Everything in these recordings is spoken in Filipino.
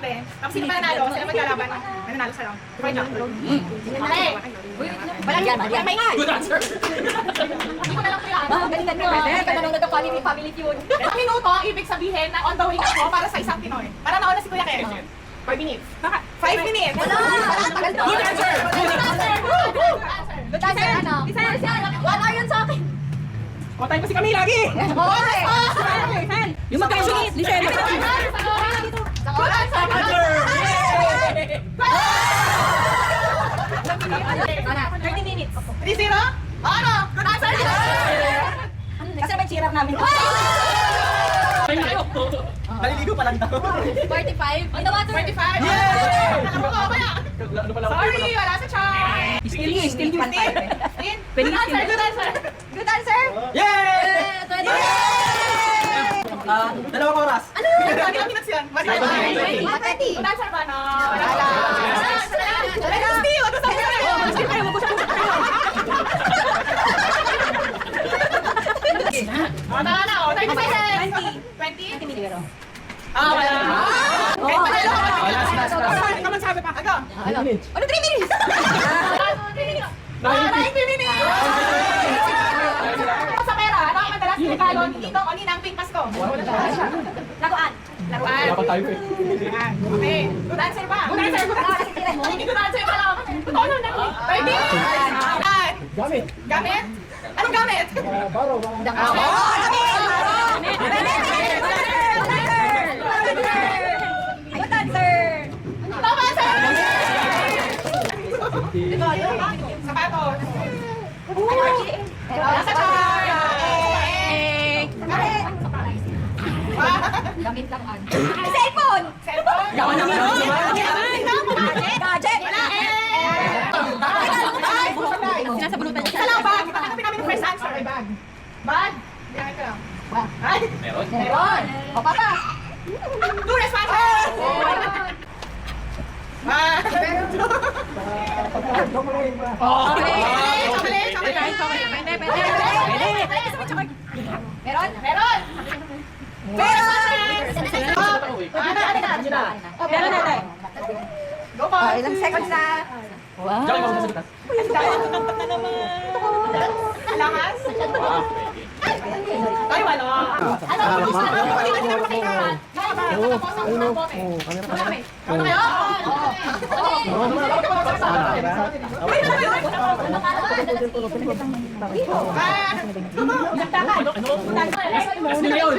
tatlo. Tapos sino pa nanalo, sila maglalaban. Nanalo sa round. Right now. Okay. Walang maingal. Good answer. Hindi ko na lang kaya. Galingan nyo. Nanonood ng family feud. 3 minuto, ibig sabihin na on the way ako para sa isang Pinoy. Para nauna si Kuya Ken. 5 minutes. 5 minutes. Good answer. Good answer. Good answer, ano? Wala yun sa akin. O, tayo pa si kami lagi. Yung magkasunod, listen. Good answer. Ano? 30 minutes. 3-0? Ano? Good answer. Kasi may cheerer namin. Naliligo pa lang daw. 45. On the water. 45? Yay! Alam mo ba ba yan? Ano pala? Sorry, wala sa chart. Still 15. Good answer, good answer. Good answer. Yay! 20. Dalawang oras. Ilang minutes yan? 20. Good answer ba? No. Wala. Steve, ano sabi mo? Tama na, o. 20. 20 minutes. Ah, wala. Okay, panalo ka. Last. Kaman sabi pa. Aga. Ano? 3 minutes? 90 minutes! Sa pera, ano ang madalas regalo ni Ninong o Ninang Pink Pasko? Laguan. Laruan. Dapat tayo eh. Okay. Good answer ba? Good answer, good answer. Hindi good answer pa lang. Totoo na. 30. Gamit. Gamit? Anong gamit? Baro. Good answer. Tama, sir! Sapatos. Nasa char! Gamit lang an. Cellphone. Cellphone? Gadget. Sinasabunutan niya. Isa lang, bag. Ipatanggapin namin yung first answer. Bag. Bag? Gamit ko lang. Ay? Meron. Meron. O papa. Two responses! Meron? Meron! Meron natin. Go po! Ilang seconds na? Wow. Diyan ako sa litas. Lakas? Ay, wala. Ano kayo? Kasi na yun.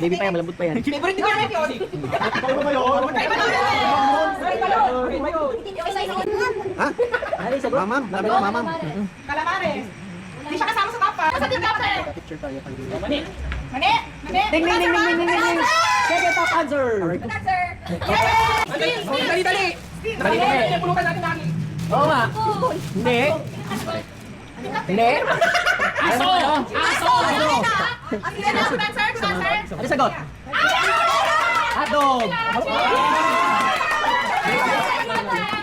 Baby pa yan, malambot pa yan. Favorite ni Kuya yun. Ikaw ba yun? Ha? Mamam, labi na mamam. Calamares. Hindi siya kasama sa tapa. Sa tapa eh. Picture tayo. Mani. Mani. Mani. Ding, ding, ding, ding, ding, ding, ding. Second top answer. Good answer. Dali, dali. Dali, dali. Pulutan natin namin. Oo nga. Hindi. Hindi. Aso! Aso! Ang sila na. Good answer. Good answer. Ano sagot? Hotdog.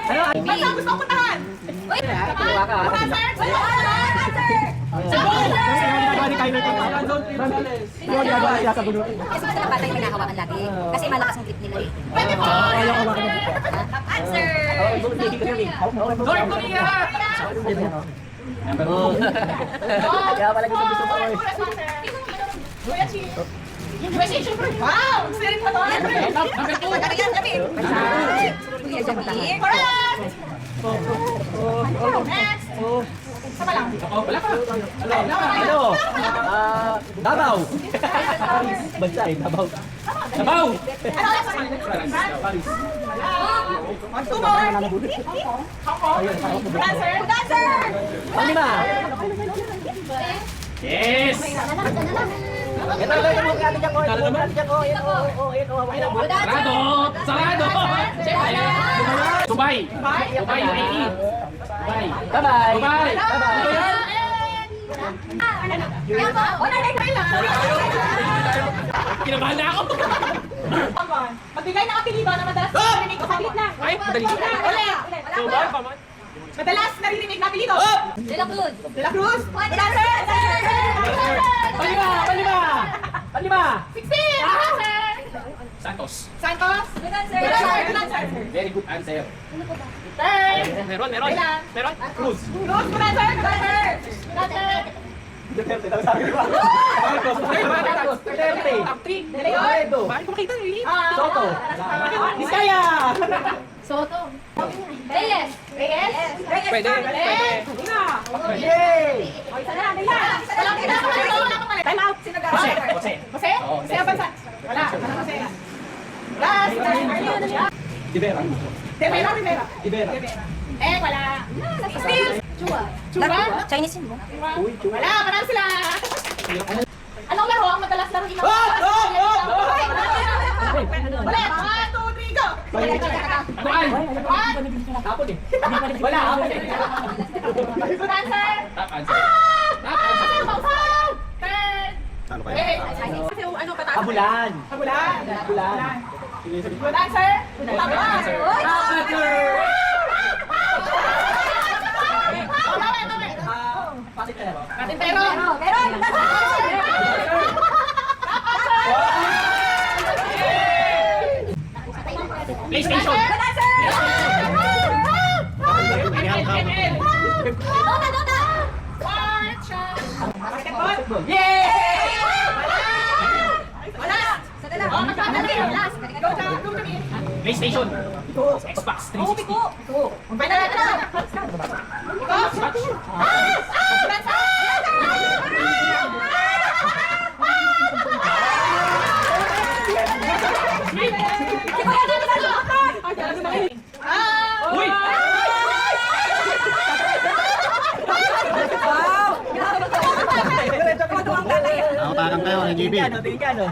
Ano? Basta ang gusto kong puntahan. Uy. Tuwa ka. Good answer. Good answer. Ginagawa ni Kylo ito. Yung ginagawa siya sa gulo. Kasi gusto ng bata yung pinakawakan lagi. Kasi malakas ang grip nila eh. 24. Top answer. North Korea. Kaya pala gusto mo. Two responses. Kuya Chi. USA, syempre. Wow! Sirit pa to. Ano yan, Jami? Kuya Jami. Correct! Next! Sama lang. Wala pa. Ano? Davao. Bansa eh, Davao. Sabaw! Ano ulit sa Paris. Two more. Hong Kong. Good answer. Good answer. Panglima. Yes! Ito yung mga natin dyan ko. Ito yung natin dyan ko. Good answer. Sarado! Sarado! Dubai! Dubai, UAE! Dubai! Bye-bye. Dubai! Bye-bye. Yan po. Wala na yung lang. Kinabahan na ako! Magbigay ng apelido na madalas narinig. Saglit lang. Ay, madali. Ulit. Madalas naririnig na apelido. De La Cruz. De La Cruz. Good answer. Panglima. Panglima. Panglima. 16. Good answer. Santos. Santos. Good answer. Good answer. Very good answer. Third. Meron. Ilan? Meron. Cruz. Cruz. Good answer. Good answer. Good answer. Duterte, daw sabi ko. Marcos. Duterte. De Leon. Bakit ko makita eh? Soto. Vizcaya. Soto. Reyes. Reyes. Pwede. Yay! Isa na, Reyes. Wala ka mali. Time out. Sino ka? Jose. Jose? Oo, Jose ang bansa. Wala. Jose. Last. Rivera. Rivera. Rivera. Eh, wala. Steel. Chua. Chuba? Chinese yun, di ba? Uy, Chua. Wala, parang sila. Anong laro ang madalas laro ilaw? Wala, 1, 2, 3, go! Kuan. Hapon eh. Wala, hapon eh. Good answer! Top answer. Top answer. Pausap! Third! Ano kayo? Eh, kasi ano pa tayo? Habulan. Habulan. Habulan. Good answer! Top answer! Patintero. Patintero! Meron. PlayStation. Good answer! Dota, Dota. Fourth shot! Basketball! Yay! Wala! Oh, magkakali! Last! Go to me! PlayStation. Xbox 360. Final na! Good answer! Uy! Nakatakan kayo ng GB. Tingin ka, no?